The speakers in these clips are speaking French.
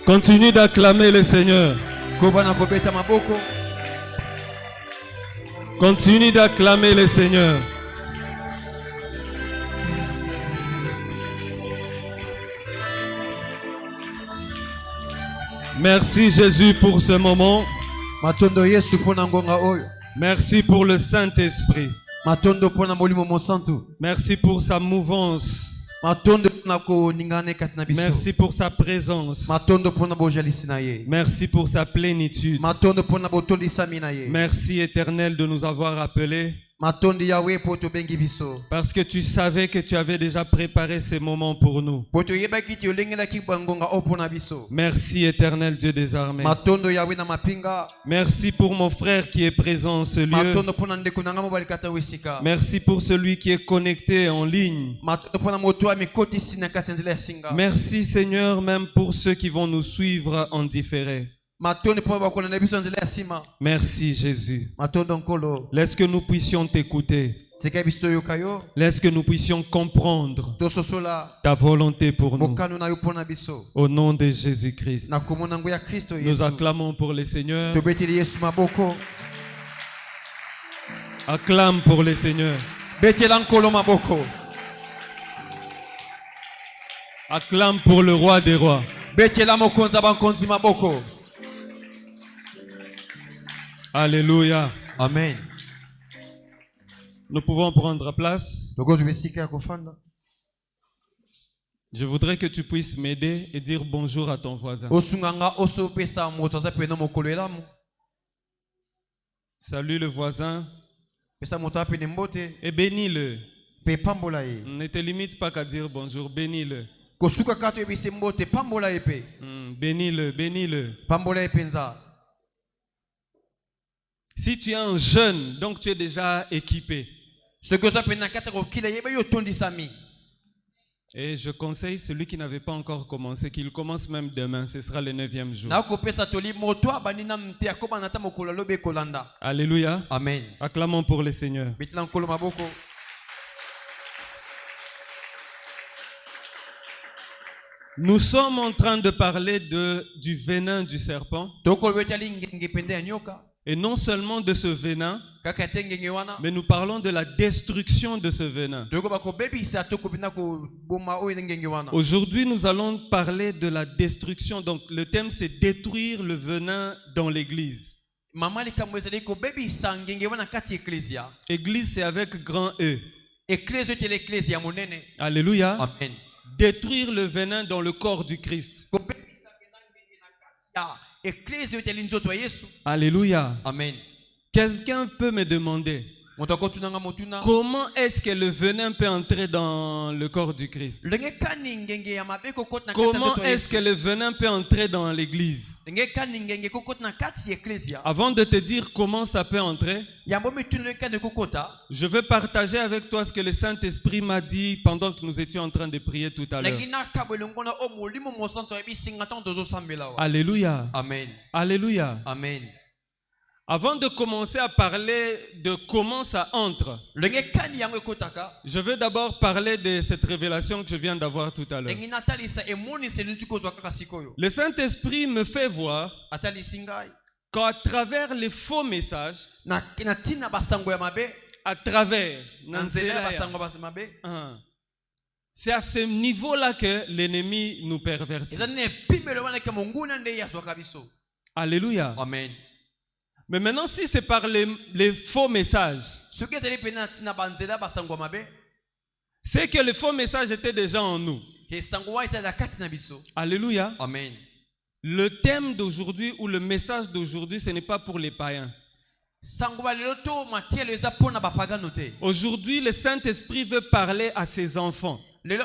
Continue d'acclamer le Seigneur. Continue d'acclamer le Seigneur. Merci Jésus pour ce moment. Merci pour le Saint-Esprit. Merci pour sa mouvance. Merci pour sa présence. Merci pour sa plénitude. Merci Éternel de nous avoir appelés. Parce que tu savais que tu avais déjà préparé ces moments pour nous. Merci Éternel Dieu des armées. Merci pour mon frère qui est présent en ce lieu. Merci pour celui qui est connecté en ligne. Merci Seigneur même pour ceux qui vont nous suivre en différé. Merci Jésus. Laisse que nous puissions t'écouter. Laisse que nous puissions comprendre ta volonté pour nous. Au nom de Jésus-Christ. Nous acclamons pour le Seigneur. Acclame pour le Seigneur. Acclame pour le roi des rois. Alléluia. Amen. Nous pouvons prendre place. Je voudrais que tu puisses m'aider et dire bonjour à ton voisin. Salue le voisin et bénis-le. Ne te limite pas qu'à dire bonjour, bénis-le. Bénis-le, bénis-le. Si tu es un jeune, donc tu es déjà équipé. Et je conseille celui qui n'avait pas encore commencé, qu'il commence même demain. Ce sera le 9e jour. Alléluia. Amen. Acclamons pour le Seigneur. Nous sommes en train de parler du venin du serpent. Et non seulement de ce venin, mais nous parlons de la destruction de ce venin. Aujourd'hui, nous allons parler de la destruction. Donc, le thème, c'est détruire le venin dans l'église. Église, c'est avec grand E. Alléluia. Amen. Détruire le venin dans le corps du Christ. Alléluia. Amen. Quelqu'un peut me demander comment est-ce que le venin peut entrer dans le corps du Christ? Comment est-ce que le venin peut entrer dans l'église? Avant de te dire comment ça peut entrer, je vais partager avec toi ce que le Saint-Esprit m'a dit pendant que nous étions en train de prier tout à l'heure. Alléluia. Amen. Alléluia. Amen. Avant de commencer à parler de comment ça entre, je veux d'abord parler de cette révélation que je viens d'avoir tout à l'heure. Le Saint-Esprit me fait voir qu'à travers les faux messages, à travers, c'est à ce niveau-là que l'ennemi nous pervertit. Alléluia. Amen. Mais maintenant, si c'est par les faux messages, c'est que les faux messages étaient déjà en nous. Alléluia. Amen. Le thème d'aujourd'hui ou le message d'aujourd'hui, ce n'est pas pour les païens. Aujourd'hui, le Saint-Esprit veut parler à ses enfants. Et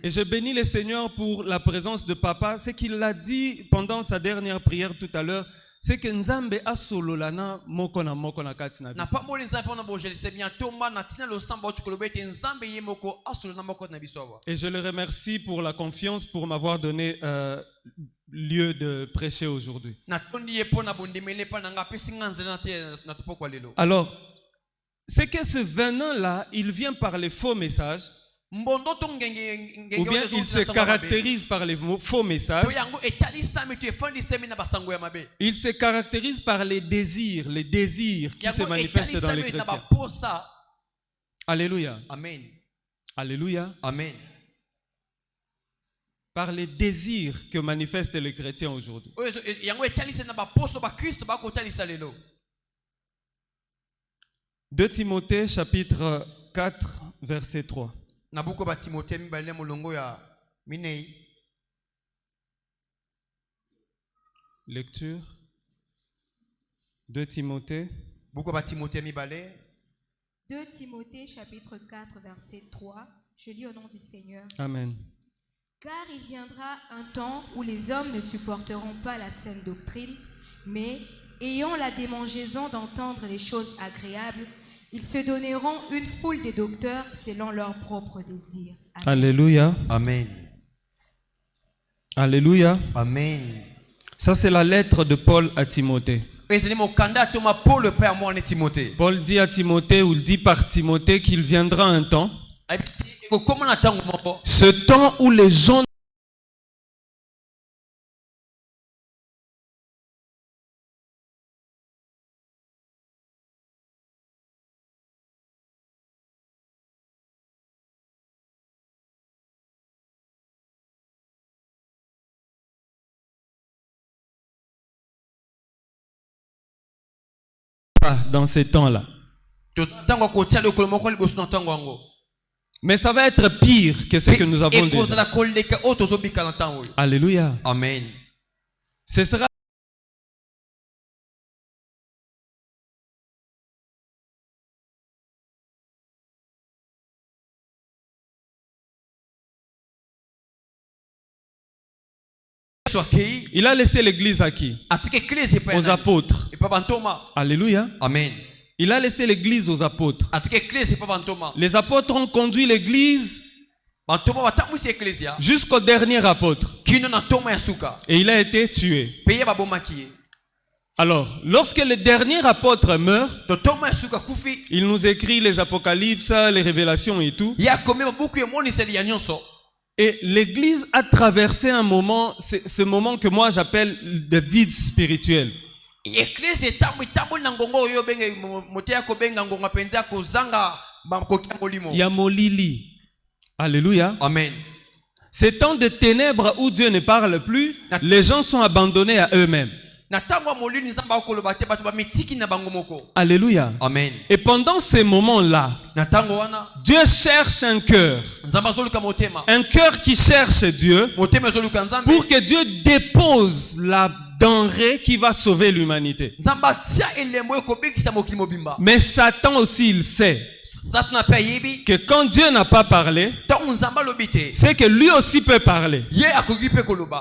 je bénis le Seigneur pour la présence de papa. Ce qu'il a dit pendant sa dernière prière tout à l'heure, c'est que Nzambe a sololana mokona mokona katina. Et je le remercie pour la confiance, pour m'avoir donné lieu de prêcher aujourd'hui. Alors, c'est que ce venin-là, il vient par les faux messages. ou bien il se caractérise par les faux messages. Il se caractérise par les désirs qui se manifestent dans les chrétiens. Alléluia. Amen. Alléluia. Amen. Par les désirs que manifestent les chrétiens aujourd'hui. 2 Timothée chapitre 4 verset 3. Lecture. 2 Timothée. 2 Timothée chapitre 4 verset 3. Je lis au nom du Seigneur. Amen. Car il viendra un temps où les hommes ne supporteront pas la saine doctrine, mais ayant la démangeaison d'entendre les choses agréables, ils se donneront une foule de docteurs selon leurs propres désirs. Amen. Alléluia. Amen. Alléluia. Amen. Ça, c'est la lettre de Paul à Timothée. Paul dit à Timothée, ou il dit par Timothée qu'il viendra un temps. Ce temps où les gens dans ces temps-là. Mais ça va être pire que ce que nous avons déjà. Alléluia. Amen. Ce sera il a laissé l'église à qui? Aux apôtres. Alléluia. Amen. Il a laissé l'église aux apôtres. Les apôtres ont conduit l'église jusqu'au dernier apôtre. Et il a été tué. Alors, lorsque le dernier apôtre meurt, il nous écrit les apocalypses, les révélations et tout. Et l'église a traversé un moment, ce moment que moi j'appelle de vide spirituel. Il y a Molili. Alléluia. Amen. Ces temps de ténèbres où Dieu ne parle plus, les gens sont abandonnés à eux-mêmes. Alléluia. Amen. Et pendant ces moments-là, Dieu cherche un cœur. Un cœur qui cherche Dieu pour que Dieu dépose la denrée qui va sauver l'humanité. Mais Satan aussi, il sait que quand Dieu n'a pas parlé, c'est que lui aussi peut parler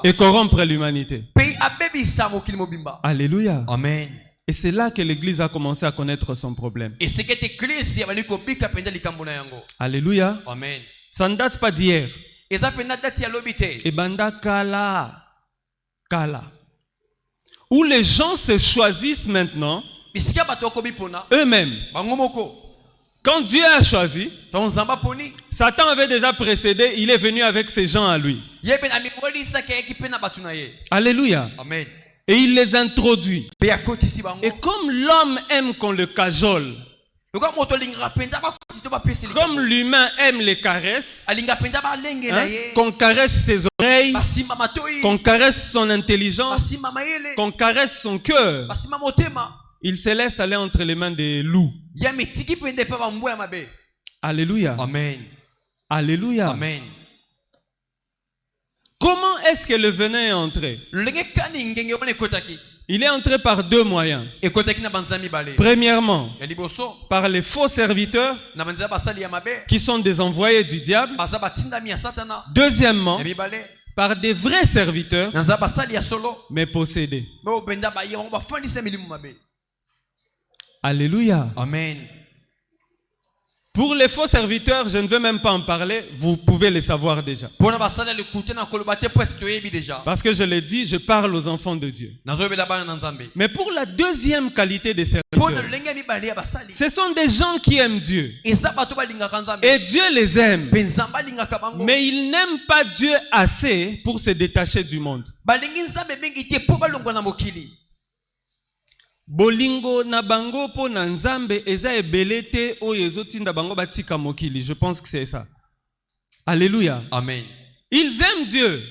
et corrompre l'humanité. Alléluia. Amen. Et c'est là que l'église a commencé à connaître son problème. Alléluia. Amen. Ça ne date pas d'hier. Et banda kala. Où les gens se choisissent maintenant eux-mêmes. Quand Dieu a choisi, Satan avait déjà précédé, il est venu avec ses gens à lui. Alléluia. Amen. Et il les introduit. Et comme l'homme aime qu'on le cajole, comme l'humain aime les caresses, qu'on caresse ses oreilles, qu'on caresse son intelligence, qu'on caresse son cœur, il se laisse aller entre les mains des loups. Alléluia. Amen. Alléluia. Amen. Comment est-ce que le venin est entré? Il est entré par deux moyens. Premièrement, par les faux serviteurs qui sont des envoyés du diable. Deuxièmement, par des vrais serviteurs mais possédés. Alléluia. Amen. Pour les faux serviteurs, je ne veux même pas en parler. Vous pouvez les savoir déjà. Parce que je l'ai dit, je parle aux enfants de Dieu. Mais pour la deuxième qualité des serviteurs, ce sont des gens qui aiment Dieu. Et Dieu les aime. Mais ils n'aiment pas Dieu assez pour se détacher du monde. Bolingo na bango po na nzambe eza ebelete oyo ezotinda bango batika mokili. Je pense que c'est ça. Alléluia. Amen. Ils aiment Dieu.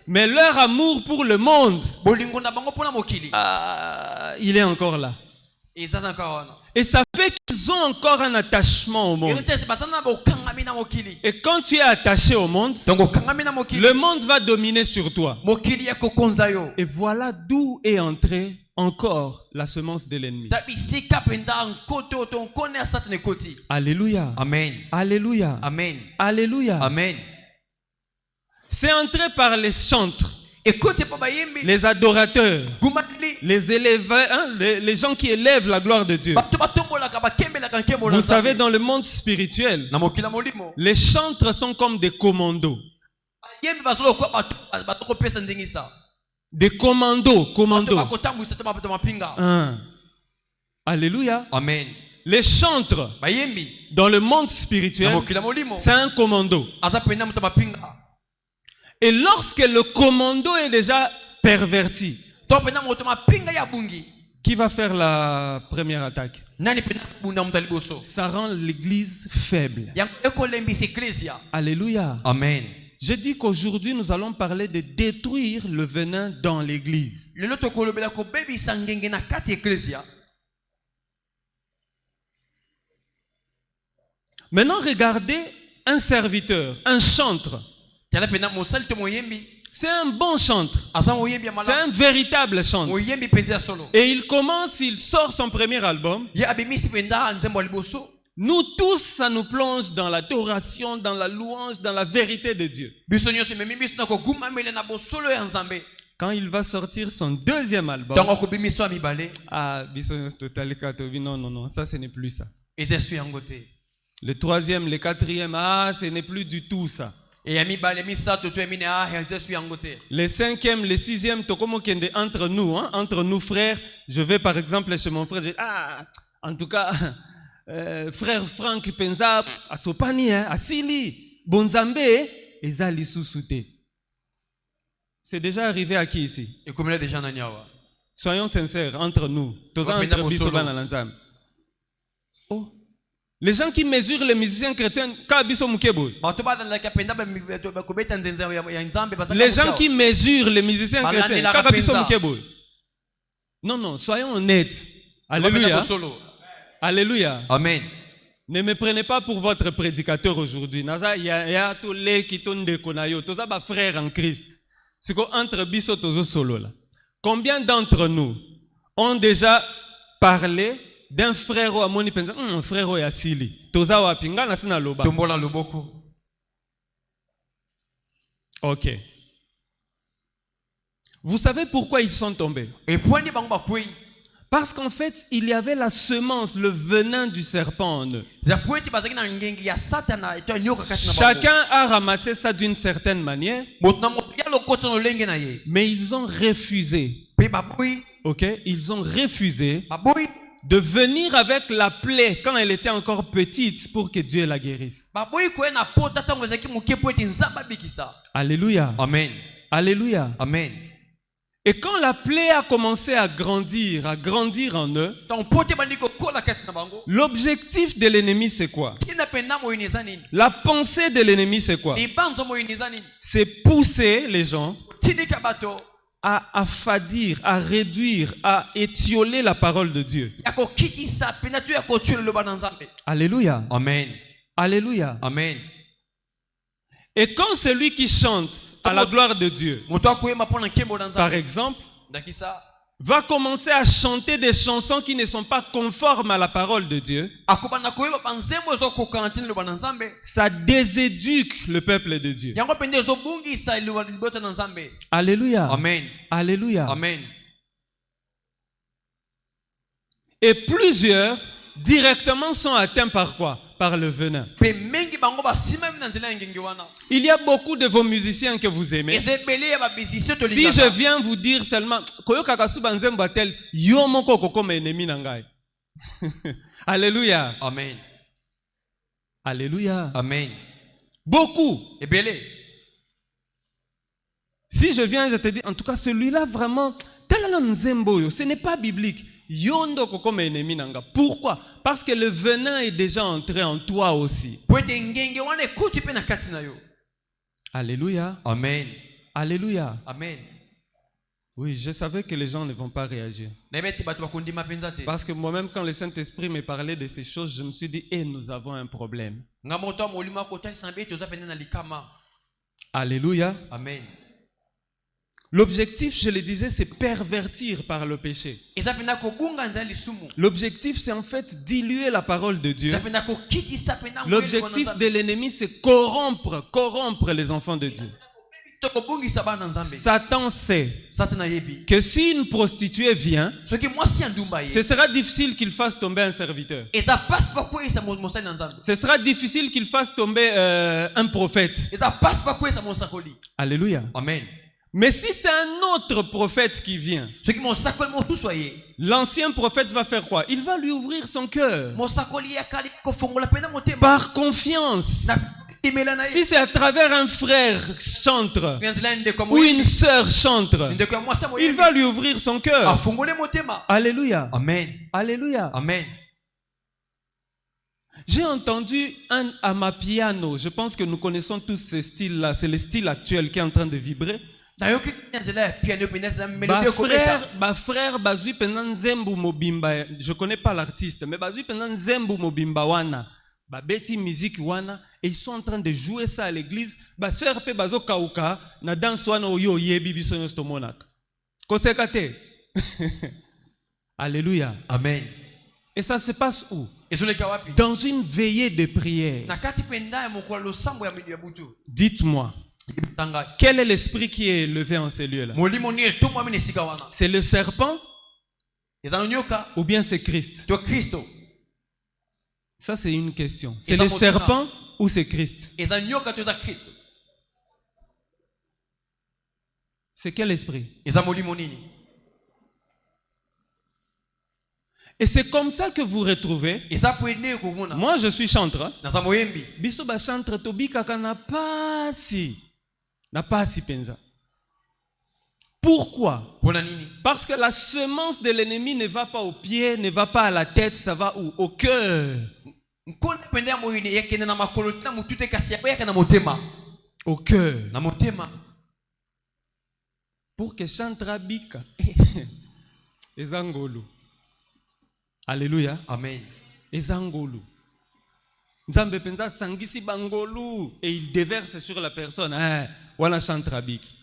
Mais leur amour pour le monde, il est encore là. Et ça fait qu'ils ont encore un attachement au monde. Et quand tu es attaché au monde, le monde va dominer sur toi. Et voilà d'où est entrée encore la semence de l'ennemi. Alléluia. Amen. Alléluia. Amen. Alléluia. Amen. C'est entré par les chantres, les adorateurs, les élèveurs, hein, les gens qui élèvent la gloire de Dieu. Vous savez, dans le monde spirituel, les chantres sont comme des commandos. Des commandos. Alléluia. Amen. Les chantres, dans le monde spirituel, c'est un commando. Et lorsque le commando est déjà perverti, qui va faire la première attaque? Ça rend l'église faible. Alléluia. Amen. Je dis qu'aujourd'hui nous allons parler de détruire le venin dans l'église. Maintenant regardez un serviteur, un chantre. C'est un bon chantre. C'est un véritable chantre. Et il sort son premier album. Nous tous, ça nous plonge dans l'adoration, dans la louange, dans la vérité de Dieu. Quand il va sortir son deuxième album, non, ça ce n'est plus ça. Le troisième, le quatrième, ce n'est plus du tout ça. Le cinquième, le sixième, entre nous, hein, entre nous frères, je vais par exemple chez mon frère, je dis, en tout cas, frère Franck Penza, à Sopani, à Sili, Bonzambe, Ezali Sousouté. C'est déjà arrivé à qui ici? Soyons sincères entre nous. Oh. Les gens qui mesurent les musiciens chrétiens, les gens qui mesurent les musiciens chrétiens, non, soyons honnêtes. Alléluia. Alléluia. Amen. Ne me prenez pas pour votre prédicateur aujourd'hui. Frères en Christ. Combien d'entre nous ont déjà parlé d'un frère au Amoni Penza, frère au Yassili. Ok. Vous savez pourquoi ils sont tombés? Parce qu'en fait, il y avait la semence, le venin du serpent en eux. Chacun a ramassé ça d'une certaine manière, mais ils ont refusé. Ok? Ils ont refusé de venir avec la plaie quand elle était encore petite pour que Dieu la guérisse. Alléluia. Amen. Alléluia. Amen. Et quand la plaie a commencé à grandir en eux, l'objectif de l'ennemi c'est quoi? La pensée de l'ennemi c'est quoi? C'est pousser les gens à affadir, à réduire, à étioler la parole de Dieu. Alléluia. Amen. Alléluia. Amen. Et quand celui qui chante à la gloire de Dieu, par exemple, va commencer à chanter des chansons qui ne sont pas conformes à la parole de Dieu, ça déséduque le peuple de Dieu. Alléluia. Amen. Alléluia. Amen. Et plusieurs directement sont atteints par quoi? par le venin. Il y a beaucoup de vos musiciens que vous aimez. Si je viens vous dire seulement Alléluia. Amen. Alléluia. Amen. Beaucoup. Si je viens, je te dis, en tout cas, celui-là vraiment, ce n'est pas biblique. Pourquoi? Parce que le venin est déjà entré en toi aussi. Alléluia. Amen. Alléluia. Amen. Oui, je savais que les gens ne vont pas réagir. Parce que moi-même, quand le Saint-Esprit me parlait de ces choses, je me suis dit, nous avons un problème. Alléluia. Amen. L'objectif, je le disais, c'est pervertir par le péché. L'objectif, c'est en fait diluer la parole de Dieu. L'objectif de l'ennemi, c'est corrompre les enfants de Dieu. Satan sait que si une prostituée vient, ce sera difficile qu'il fasse tomber un serviteur. Ce sera difficile qu'il fasse tomber un prophète. Alléluia. Amen. Mais si c'est un autre prophète qui vient, l'ancien prophète va faire quoi? Il va lui ouvrir son cœur. Par confiance. Si c'est à travers un frère chantre ou une sœur chantre, il va lui ouvrir son cœur. Alléluia. Amen. Alléluia. Amen. J'ai entendu un amapiano. Je pense que nous connaissons tous ce style-là. C'est le style actuel qui est en train de vibrer. Frère, bazui pendant Zembu Mobimba. Je connais pas l'artiste, mais bazui pendant Zembu Mobimba wana. Beti musique wana, et ils sont en train de jouer ça à l'église. Sœur pe bazo kauka na danse wana oyo yebi biso nyosto monaka. Kosekate. Alléluia. Amen. Et ça se passe où? Dans une veillée de prière. Dites-moi. Quel est l'esprit qui est levé en ces lieux-là? C'est le serpent ou bien c'est Christ? Ça, c'est une question. C'est le serpent ou c'est Christ? C'est quel esprit? Et c'est comme ça que vous retrouvez. Moi, je suis chantre. Biso ba chantre tobika kana pasi. Na pasi penza. Pourquoi? Parce que la semence de l'ennemi ne va pas au pied, ne va pas à la tête, ça va où? Au cœur. Au cœur. Pour que chantra bika. Ezangolo. Alléluia. Amen. Ezangolo. Nzambe penza sangisi bangolu et il déverse sur la personne. Wana chantra biki.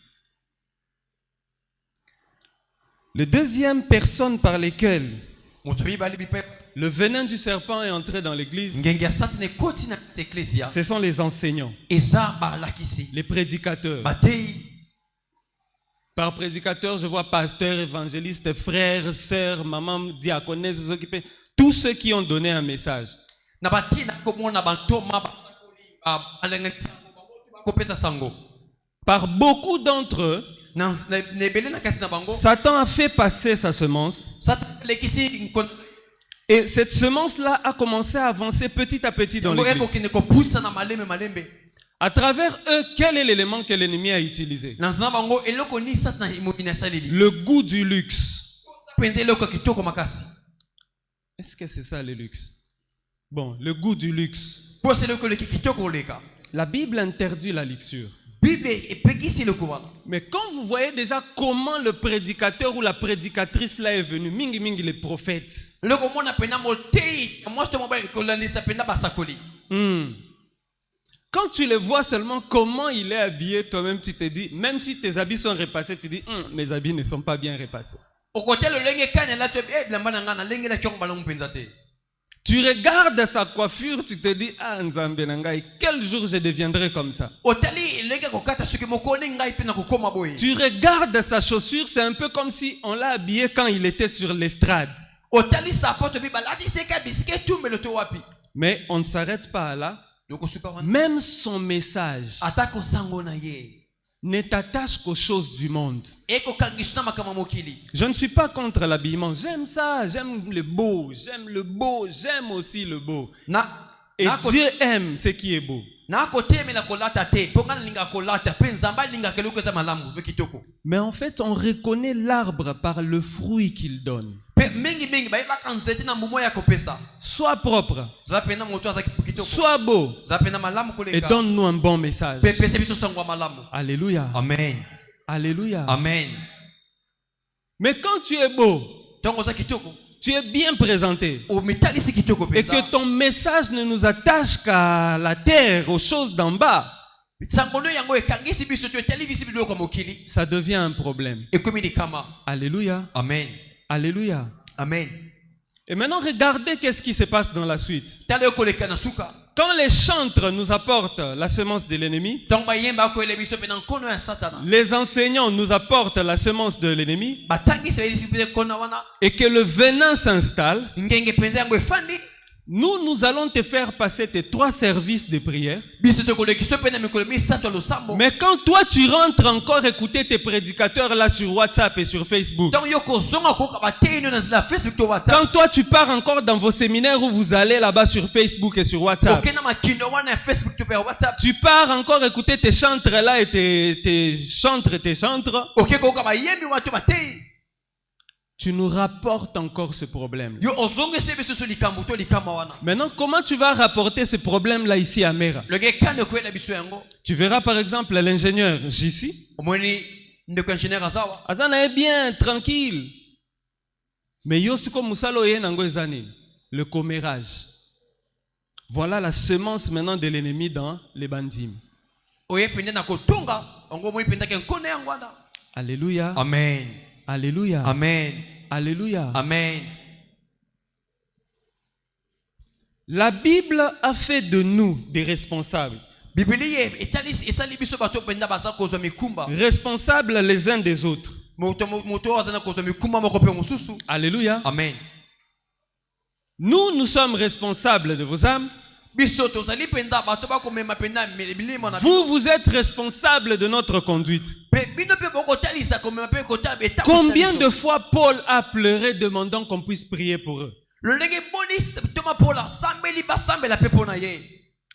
La deuxième personne par lesquelles le venin du serpent est entré dans l'église, ce sont les enseignants, les prédicateurs. Par prédicateur, je vois pasteur, évangéliste, frère, sœur, maman, diaconesse, tous ceux qui ont donné un message. Par beaucoup d'entre eux, Satan a fait passer sa semence. Et cette semence-là a commencé à avancer petit à petit dans l'église. À travers eux, quel est l'élément que l'ennemi a utilisé? Le goût du luxe. Est-ce que c'est ça le luxe? Bon, le goût du luxe. La Bible interdit la luxure. Mais quand vous voyez déjà comment le prédicateur ou la prédicatrice là est venu, mingi mingi les prophètes. Quand tu le vois seulement comment il est habillé, toi-même tu te dis, même si tes habits sont repassés, tu dis, mes habits ne sont pas bien repassés. Tu regardes sa coiffure, tu te dis, Nzambe nangai, quel jour je deviendrai comme ça. Tu regardes sa chaussure, c'est un peu comme si on l'a habillé quand il était sur l'estrade. Mais on ne s'arrête pas là. Même son message ne t'attache qu'aux choses du monde. Je ne suis pas contre l'habillement. J'aime ça, j'aime le beau, j'aime aussi le beau. Et Dieu aime ce qui est beau. Mais en fait, on reconnaît l'arbre par le fruit qu'il donne. Sois propre, sois beau, et donne-nous un bon message. Alléluia. Amen. Alléluia. Amen. Mais quand tu es beau, tu es bien présenté, et que ton message ne nous attache qu'à la terre, aux choses d'en bas, ça devient un problème. Alléluia. Amen. Alléluia. Amen. Et maintenant, regardez qu'est-ce qui se passe dans la suite. Quand les chantres nous apportent la semence de l'ennemi, les enseignants nous apportent la semence de l'ennemi, et que le venin s'installe, nous allons te faire passer tes 3 services de prière. Mais quand toi tu rentres encore écouter tes prédicateurs là sur WhatsApp et sur Facebook, quand toi tu pars encore dans vos séminaires où vous allez là-bas sur Facebook et sur WhatsApp, tu pars encore écouter tes chantres là et tes chantres, tu nous rapportes encore ce problème. Maintenant, comment tu vas rapporter ce problème-là ici à Mera? Tu verras par exemple l'ingénieur JC. Azana est bien, tranquille. Mais Yosuko Musalo Yenango Ezani, le commérage. Voilà la semence maintenant de l'ennemi dans les bandits. Alléluia. Amen. Alléluia. Amen. Alléluia. Amen. La Bible a fait de nous des responsables. Responsables les uns des autres. Alléluia. Amen. Nous sommes responsables de vos âmes. Vous êtes responsables de notre conduite. Combien de fois Paul a pleuré demandant qu'on puisse prier pour eux?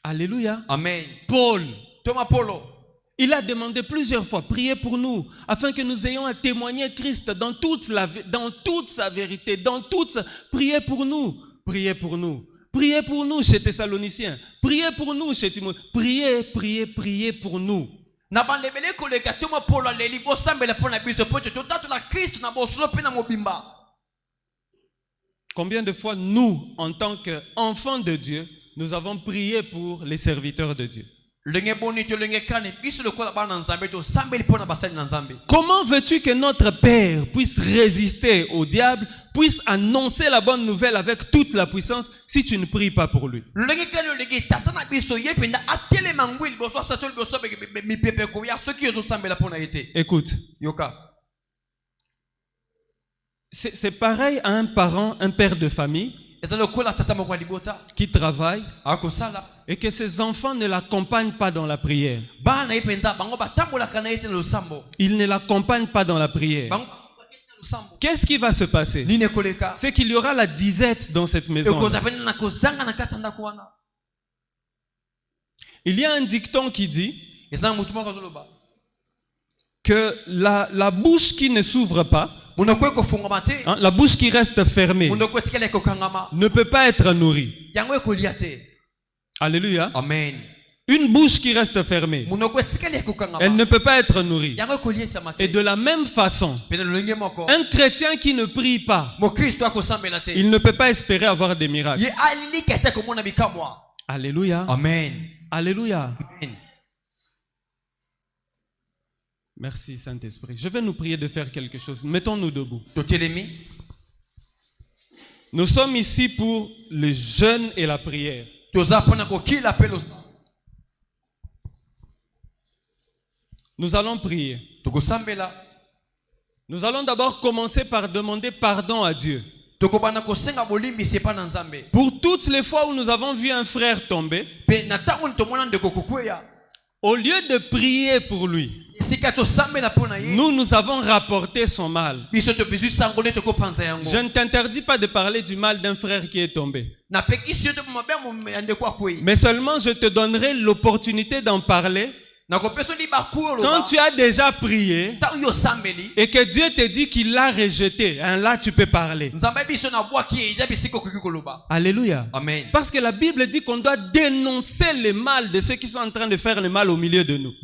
Alléluia. Amen. Paul, il a demandé plusieurs fois, priez pour nous, afin que nous ayons à témoigner Christ dans toute sa vérité, priez pour nous, priez pour nous. Priez pour nous chez Thessaloniciens. Priez pour nous chez Timothée. Priez pour nous. Combien de fois nous, en tant qu'enfants de Dieu, nous avons prié pour les serviteurs de Dieu? Comment veux-tu que notre Père puisse résister au diable, puisse annoncer la bonne nouvelle avec toute la puissance si tu ne pries pas pour lui? Écoute, c'est pareil à un parent, un père de famille qui travaille et que ses enfants ne l'accompagnent pas dans la prière. Ils ne l'accompagnent pas dans la prière. Qu'est-ce qui va se passer? C'est qu'il y aura la disette dans cette maison. Il y a un dicton qui dit que la bouche qui ne s'ouvre pas, la bouche qui reste fermée, ne peut pas être nourrie. Alléluia. Amen. Une bouche qui reste fermée, elle ne peut pas être nourrie. Et de la même façon, un chrétien qui ne prie pas, il ne peut pas espérer avoir des miracles. Alléluia. Amen. Alléluia. Amen. Merci Saint-Esprit. Je vais nous prier de faire quelque chose. Mettons-nous debout. Nous sommes ici pour le jeûne et la prière. Nous allons prier. Nous allons d'abord commencer par demander pardon à Dieu. Pour toutes les fois où nous avons vu un frère tomber, au lieu de prier pour lui, nous avons rapporté son mal. Je ne t'interdis pas de parler du mal d'un frère qui est tombé. Mais seulement je te donnerai l'opportunité d'en parler quand tu as déjà prié et que Dieu te dit qu'il l'a rejeté. Là tu peux parler. Alléluia. Amen. Parce que la Bible dit qu'on doit dénoncer le mal de ceux qui sont en train de faire le mal au milieu de nous.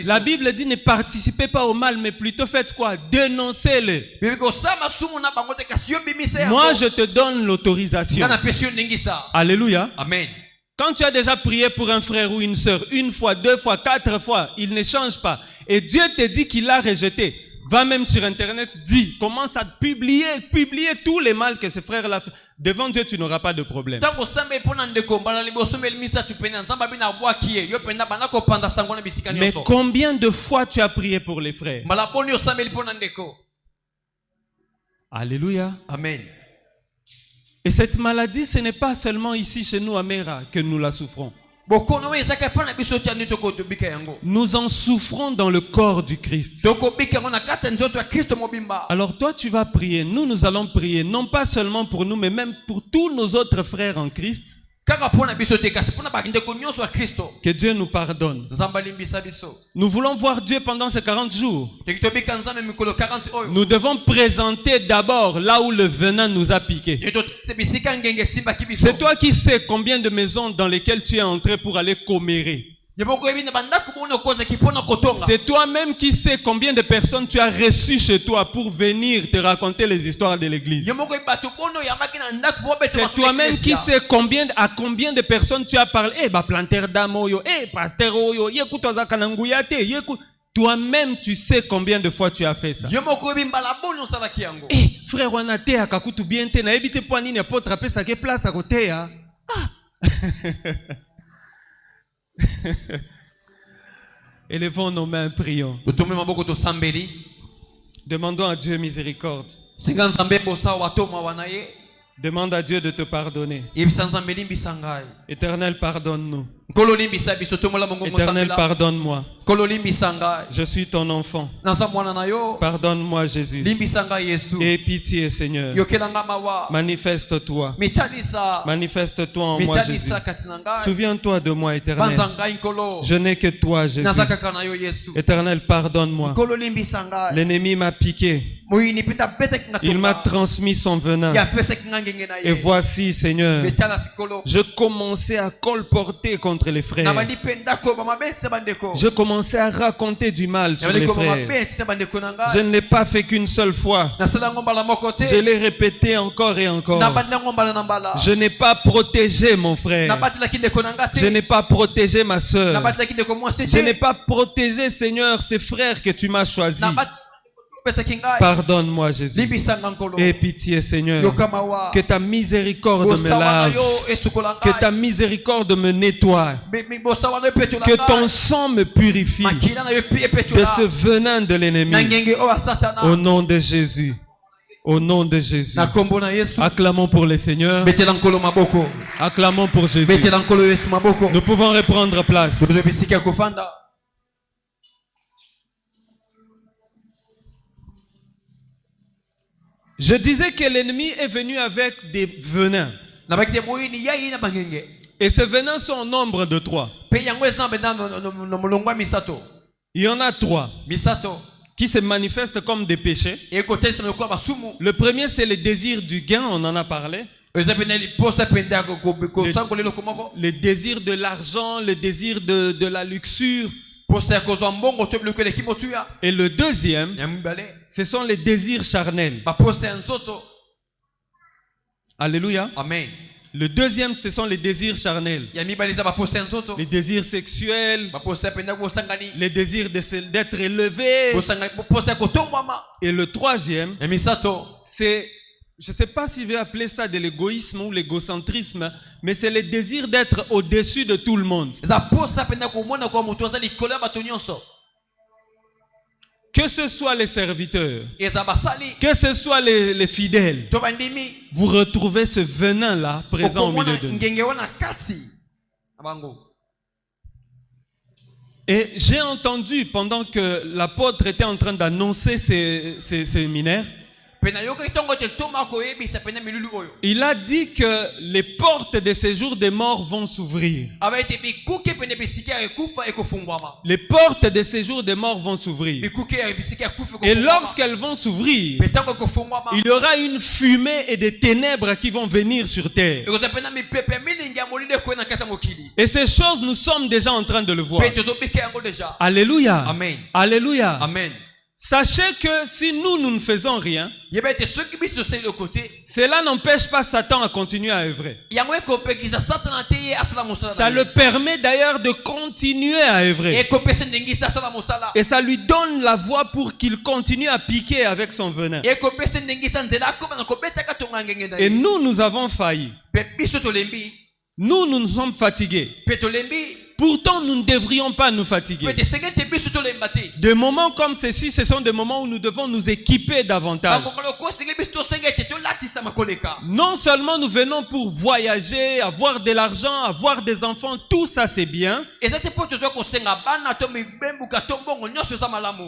La Bible dit ne participez pas au mal, mais plutôt faites quoi? Dénoncez-le. Moi je te donne l'autorisation. Alléluia. Amen. Quand tu as déjà prié pour un frère ou une sœur, une fois, 2 fois, 4 fois, il ne change pas. Et Dieu te dit qu'il l'a rejeté. Va même sur Internet, commence à publier tous les mal que ce frère-là fait. Devant Dieu, tu n'auras pas de problème. Mais combien de fois tu as prié pour les frères? Alléluia. Amen. Et cette maladie, ce n'est pas seulement ici chez nous à Mera que nous la souffrons. Nous en souffrons dans le corps du Christ. Alors toi, tu vas prier. Nous allons prier. Non pas seulement pour nous, mais même pour tous nos autres frères en Christ. Que Dieu nous pardonne. Nous voulons voir Dieu pendant ces 40 jours. Nous devons présenter d'abord là où le venin nous a piqué. C'est toi qui sais combien de maisons dans lesquelles tu es entré pour aller commérer. C'est toi-même qui sais combien de personnes tu as reçues chez toi pour venir te raconter les histoires de l'église. C'est toi-même qui sais à combien de personnes tu as parlé. Planter d'amoyo, pasteur oyo, toi-même tu sais combien de fois tu as fait ça. Frère Wanate akakutu bien te na ebite po nini apôtre apesa ke place à côté ya. Élevons nos mains, prions. Demandons à Dieu miséricorde. Demande à Dieu de te pardonner. Éternel, pardonne-nous. Éternel, pardonne-moi. Je suis ton enfant. Pardonne-moi, Jésus. Aie pitié, Seigneur. Manifeste-toi. Manifeste-toi en moi, Jésus. Souviens-toi de moi, Éternel. Je n'ai que toi, Jésus. Éternel, pardonne-moi. L'ennemi m'a piqué. Il m'a transmis son venin. Et voici, Seigneur, je commençais à colporter contre les frères. Je commençais à raconter du mal sur les frères. Je ne l'ai pas fait qu'une seule fois. Je l'ai répété encore et encore. Je n'ai pas protégé mon frère. Je n'ai pas protégé ma soeur. Je n'ai pas protégé, Seigneur, ces frères que tu m'as choisis. Pardonne-moi, Jésus. Aie pitié, Seigneur. Que ta miséricorde me lave. Que ta miséricorde me nettoie. Que ton sang me purifie de ce venin de l'ennemi. Au nom de Jésus. Au nom de Jésus. Acclamons pour le Seigneur. Acclamons pour Jésus. Nous pouvons reprendre place. Je disais que l'ennemi est venu avec des venins. Et ces venins sont au nombre de 3. Il y en a 3 qui se manifestent comme des péchés. Le premier, c'est le désir du gain, on en a parlé. Le désir de l'argent, le désir de la luxure. Et le deuxième, ce sont les désirs charnels. Alléluia. Amen. Le deuxième, ce sont les désirs charnels. Les désirs sexuels. Les désirs d'être élevé. Et le troisième, c'est, je ne sais pas si je vais appeler ça de l'égoïsme ou l'égocentrisme, mais c'est le désir d'être au-dessus de tout le monde. que ce soit les serviteurs, que ce soit les fidèles, vous retrouvez ce venin-là présent au milieu de nous. Et j'ai entendu pendant que l'apôtre était en train d'annoncer ces séminaires, il a dit que les portes de séjour des morts vont s'ouvrir. Les portes de séjour des morts vont s'ouvrir. Et lorsqu'elles vont s'ouvrir, il y aura une fumée et des ténèbres qui vont venir sur terre. Et ces choses, nous sommes déjà en train de le voir. Alléluia. Amen. Alléluia. Amen. Sachez que si nous ne faisons rien, cela n'empêche pas Satan à continuer à œuvrer. Ça le permet d'ailleurs de continuer à œuvrer. Et ça lui donne la voie pour qu'il continue à piquer avec son venin. Et nous avons failli. Nous nous sommes fatigués. Pourtant, nous ne devrions pas nous fatiguer. Des moments comme ceci, ce sont des moments où nous devons nous équiper davantage. Non seulement nous venons pour voyager, avoir de l'argent, avoir des enfants, tout ça c'est bien.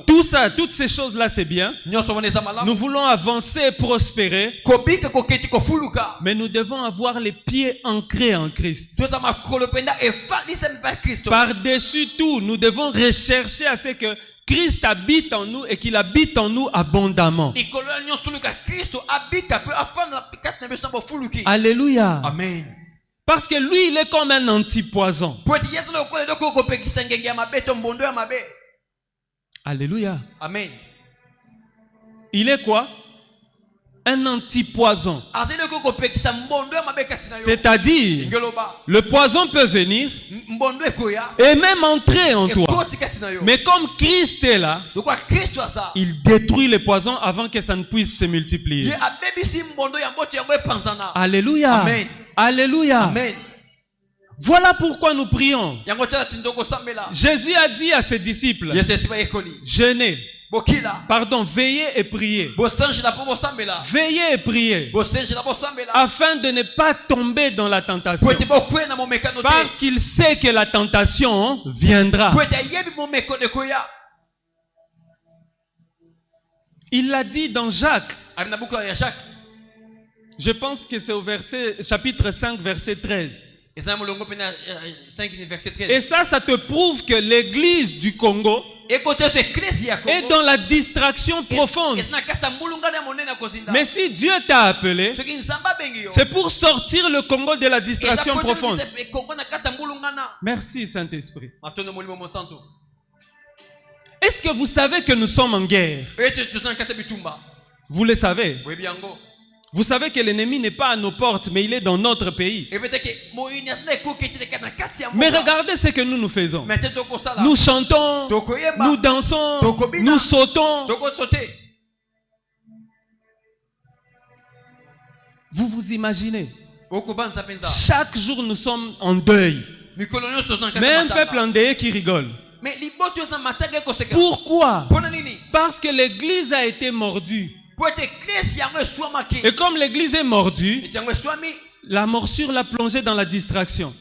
Tout ça, toutes ces choses-là c'est bien. Nous voulons avancer et prospérer. Mais nous devons avoir les pieds ancrés en Christ. Par-dessus tout, nous devons rechercher à ce que Christ habite en nous et qu'il habite en nous abondamment. Alléluia. Amen. Parce que lui, il est comme un antipoison. Alléluia. Amen. Il est quoi? Un antipoison. C'est-à-dire, le poison peut venir et même entrer en toi. Mais comme Christ est là, il détruit les poisons avant que ça ne puisse se multiplier. Alléluia. Amen. Alléluia. Amen. Voilà pourquoi nous prions. Jésus a dit à ses disciples, jeûnez. Veillez et priez. Veillez et priez. Afin de ne pas tomber dans la tentation. Parce qu'il sait que la tentation viendra. Il l'a dit dans Jacques. Je pense que c'est au chapitre 5, verset 13. Et ça te prouve que l'église du Congo est dans la distraction profonde. Mais si Dieu t'a appelé, c'est pour sortir le Congo de la distraction profonde. Merci Saint-Esprit. Est-ce que vous savez que nous sommes en guerre? Vous le savez? Vous savez que l'ennemi n'est pas à nos portes, mais il est dans notre pays. Mais regardez ce que nous faisons. Nous chantons, nous dansons, nous sautons. Vous vous imaginez? Chaque jour nous sommes en deuil. Mais un peuple endeuillé qui rigole. Pourquoi? Parce que l'église a été mordue. Et comme l'église est mordue, la morsure l'a plongé dans la distraction.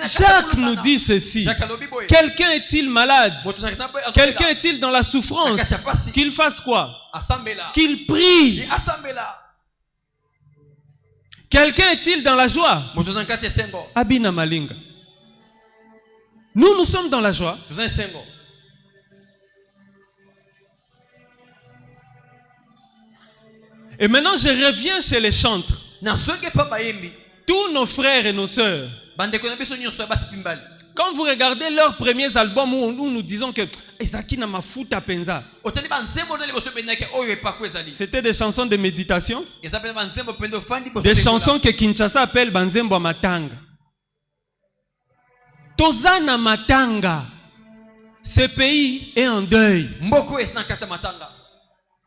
Jacques nous dit ceci. Quelqu'un est-il malade? Quelqu'un est-il dans la souffrance? Qu'il fasse quoi? Qu'il prie. Quelqu'un est-il dans la joie? Abina Malinga. Nous sommes dans la joie. Et maintenant, je reviens chez les chantres. Tous nos frères et nos sœurs, quand vous regardez leurs premiers albums où nous disons que c'était des chansons de méditation, des chansons que Kinshasa appelle Banzembo Matanga. Tozana Matanga. Ce pays est en deuil.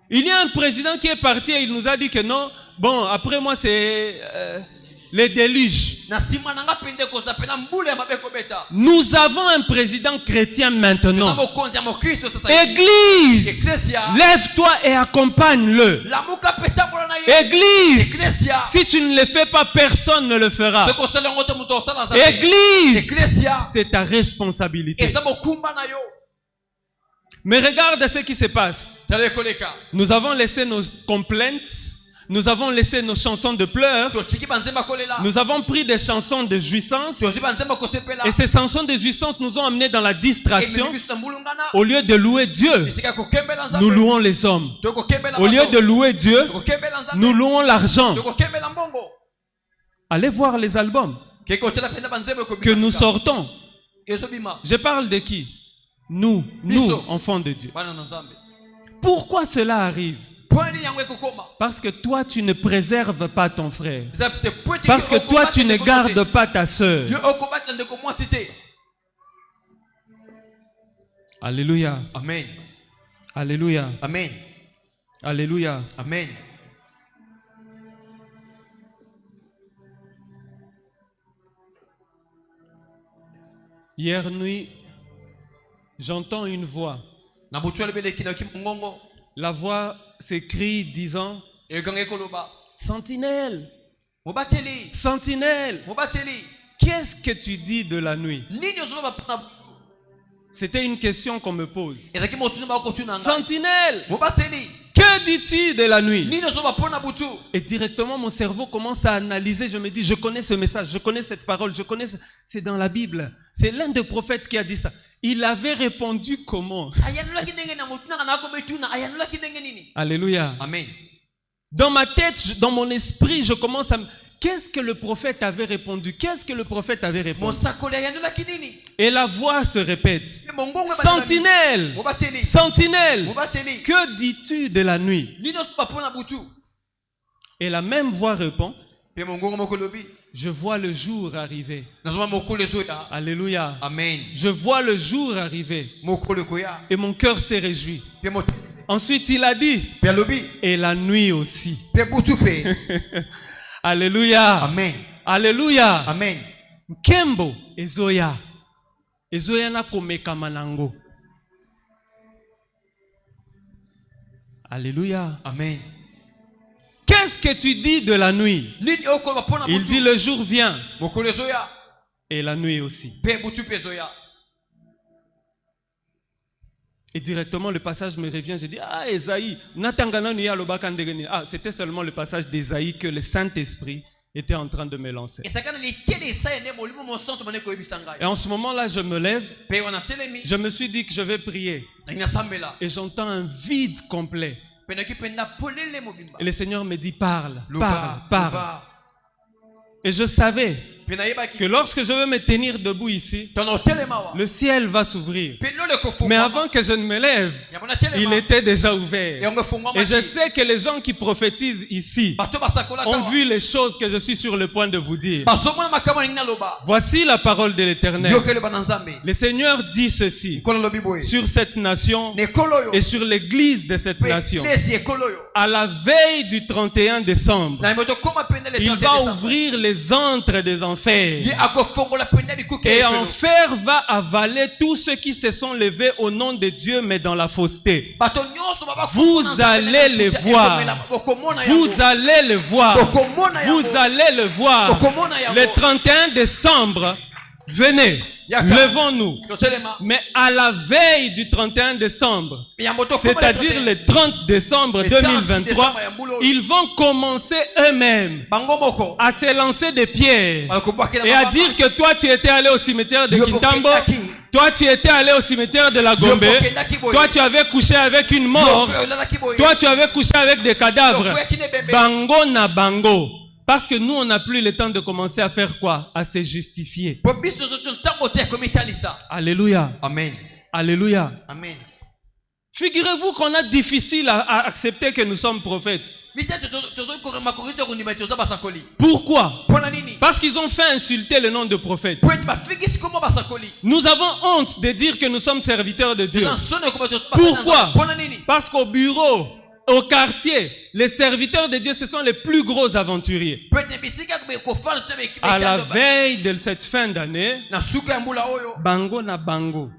Il y a un président qui est parti et il nous a dit que non, bon, après moi c'est les déluges. Nous avons un président chrétien maintenant. Église, lève-toi et accompagne-le. Église, si tu ne le fais pas, personne ne le fera. Église, c'est ta responsabilité. Mais regarde ce qui se passe. Nous avons laissé nos complaintes. Nous avons laissé nos chansons de pleurs. Nous avons pris des chansons de jouissance. Et ces chansons de jouissance nous ont amenés dans la distraction. Au lieu de louer Dieu, nous louons les hommes. Au lieu de louer Dieu, nous louons l'argent. Allez voir les albums que nous sortons. Je parle de qui? Nous, enfants de Dieu. Pourquoi cela arrive? Parce que toi, tu ne préserves pas ton frère. Parce que toi, tu ne gardes pas ta sœur. Alléluia. Amen. Alléluia. Amen. Alléluia. Amen. Hier nuit, j'entends une voix. La voix s'écrit disant: Sentinelle, Sentinelle, qu'est-ce que tu dis de la nuit? C'était une question qu'on me pose. Sentinelle, que dis-tu de la nuit? Et directement mon cerveau commence à analyser. Je me dis, je connais ce message, je connais cette parole, je connais. C'est dans la Bible. C'est l'un des prophètes qui a dit ça. Il avait répondu comment? Alléluia. Amen. Dans ma tête, dans mon esprit, je commence à... Qu'est-ce que le prophète avait répondu? Qu'est-ce que le prophète avait répondu? Et la voix se répète. Sentinelle, Sentinelle, que dis-tu de la nuit? Et la même voix répond: je vois le jour arriver. Alléluia. Amen. Je vois le jour arriver. Et mon cœur s'est réjoui. Ensuite, il a dit: et la nuit aussi. Alléluia. Amen. Alléluia. Amen. Kembo ezoya. Ezoya na komeka manango. Alléluia. Amen. Qu'est-ce que tu dis de la nuit? Il dit: le jour vient. Et la nuit aussi. Et directement le passage me revient. Je dis: ah, Esaïe. Ah, c'était seulement le passage d'Esaïe que le Saint-Esprit était en train de me lancer. Et en ce moment-là, je me lève. Je me suis dit que je vais prier. Et j'entends un vide complet. Et le Seigneur me dit: parle, parle, parle. Et je savais que lorsque je vais me tenir debout ici, le ciel va s'ouvrir. Mais avant que je ne me lève, il était déjà ouvert. Et je sais que les gens qui prophétisent ici ont vu les choses que je suis sur le point de vous dire. Voici la parole de l'Éternel. Le Seigneur dit ceci sur cette nation et sur l'église de cette nation. À la veille du 31 décembre, il va ouvrir les antres des enfers. Et enfer va avaler tous ceux qui se sont levés au nom de Dieu mais dans la fausseté. Vous allez les voir. Vous allez le voir. Vous allez le voir. Le 31 décembre, venez. Levons-nous. Mais à la veille du 31 décembre, c'est-à-dire le 30 décembre 2023, ils vont commencer eux-mêmes à se lancer des pierres et à dire que toi tu étais allé au cimetière de Kintambo, toi tu étais allé au cimetière de la Gombe, toi tu avais couché avec une mort, toi tu avais couché avec des cadavres. Bango na bango. Parce que nous, on n'a plus le temps de commencer à faire quoi? À se justifier. Alléluia. Amen. Alléluia. Amen. Figurez-vous qu'on a difficile à accepter que nous sommes prophètes. Pourquoi? Parce qu'ils ont fait insulter le nom de prophète. Nous avons honte de dire que nous sommes serviteurs de Dieu. Pourquoi? Parce qu'au bureau, Au quartier, les serviteurs de Dieu, ce sont les plus gros aventuriers. À la veille de cette fin d'année, bango na bango.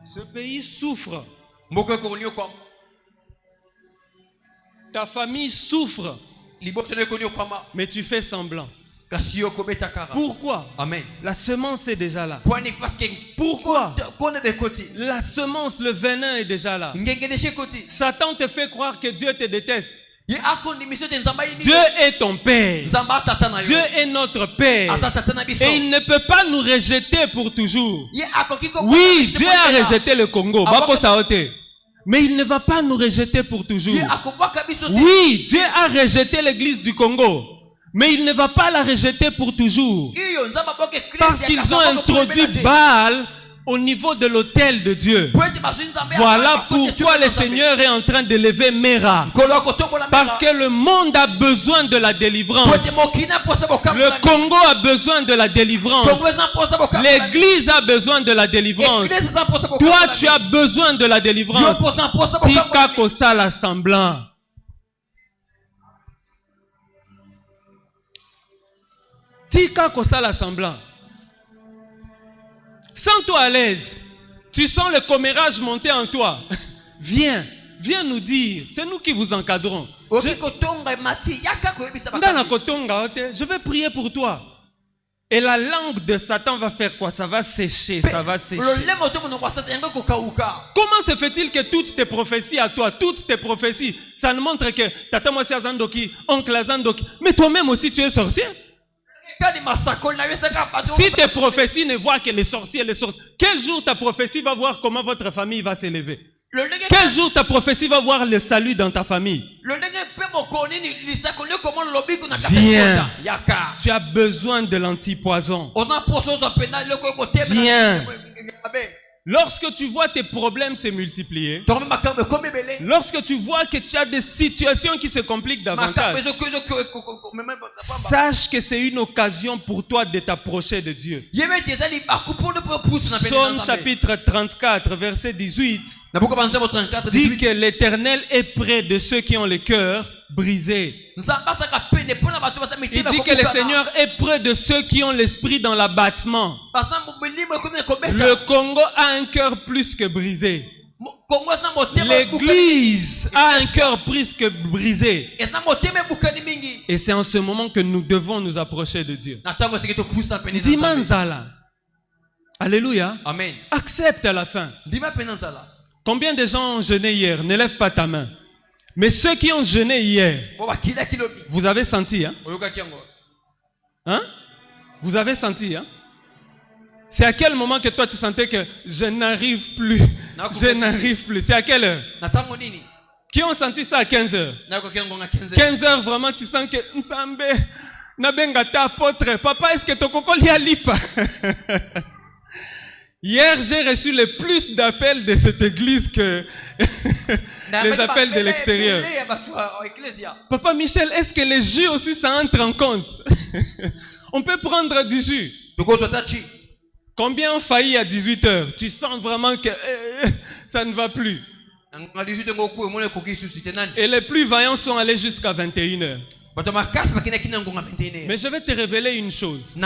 Ce pays souffre. Ta famille souffre. Mais tu fais semblant. Pourquoi? Amen. La semence est déjà là. Pourquoi? La semence, le venin est déjà là. Satan te fait croire que Dieu te déteste. Dieu est ton Père. Dieu est notre Père. Et il ne peut pas nous rejeter pour toujours. Oui, Dieu a rejeté le Congo. Mais il ne va pas nous rejeter pour toujours. Oui, Dieu a rejeté l'église du Congo. Mais il ne va pas la rejeter pour toujours. Parce qu'ils ont introduit Baal au niveau de l'autel de Dieu. Voilà pourquoi le Seigneur est en train de lever Mera. Parce que le monde a besoin de la délivrance. Le Congo a besoin de la délivrance. L'église a besoin de la délivrance. Toi, tu as besoin de la délivrance. Tika kosala semblant. Tika kosala semblant. Sens-toi à l'aise. Tu sens le commérage monter en toi. Viens nous dire. C'est nous qui vous encadrons. Je vais prier pour toi. Et la langue de Satan va faire quoi? Ça va sécher, ça va sécher. Comment se fait-il que toutes tes prophéties à toi, toutes tes prophéties, ça nous montre que Tata Mwasi Azandoki, oncle Azandoki, mais toi-même aussi tu es sorcier? Si tes prophéties ne voient que les sorciers, quel jour ta prophétie va voir comment votre famille va s'élever? Quel jour ta prophétie va voir le salut dans ta famille? Viens. Tu as besoin de l'antipoison. Viens. Lorsque tu vois tes problèmes se multiplier, lorsque tu vois que tu as des situations qui se compliquent davantage, sache que c'est une occasion pour toi de t'approcher de Dieu. Psaume chapitre 34, verset 18, dit que l'Éternel est près de ceux qui ont le cœur brisé. Il dit que le Seigneur est près de ceux qui ont l'esprit dans l'abattement. Le Congo a un cœur plus que brisé. L'église a un cœur plus que brisé. Et c'est en ce moment que nous devons nous approcher de Dieu. Dis Manzala. Alléluia. Amen. Accepte à la fin. Combien de gens ont jeûné hier? Ne lève pas ta main. Mais ceux qui ont jeûné hier, vous avez senti, hein? Hein? Vous avez senti, hein? C'est à quel moment que toi tu sentais que je n'arrive plus? Je n'arrive plus. C'est à quelle heure? Qui ont senti ça à 15 heures? 15 heures, vraiment, tu sens que Nsambe, Nabengata apôtre, papa, est-ce que ton coco li a lipa? Hier, j'ai reçu le plus d'appels de cette église que les appels de l'extérieur. Papa Michel, est-ce que les jus aussi, ça entre en compte? On peut prendre du jus. Combien ont failli à 18 heures? Tu sens vraiment que ça ne va plus. Et les plus vaillants sont allés jusqu'à 21 heures. Mais je vais te révéler une chose.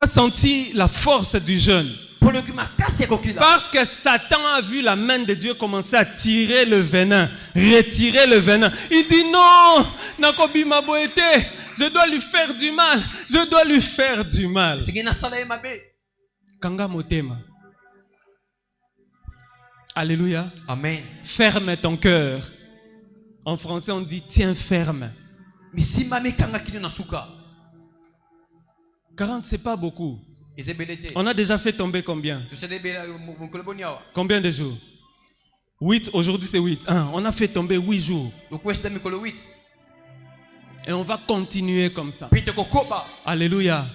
Tu as senti la force du jeûne. Parce que Satan a vu la main de Dieu commencer à tirer le venin, retirer le venin. Il dit non, Nakobi Maboete, je dois lui faire du mal, je dois lui faire du mal. Kanga Motema. Alléluia. Amen. Ferme ton cœur. En français on dit tiens ferme. 40 c'est pas beaucoup. On a déjà fait tomber combien? Combien de jours? 8, aujourd'hui c'est 8. On a fait tomber 8 jours. Et on va continuer comme ça. Alléluia.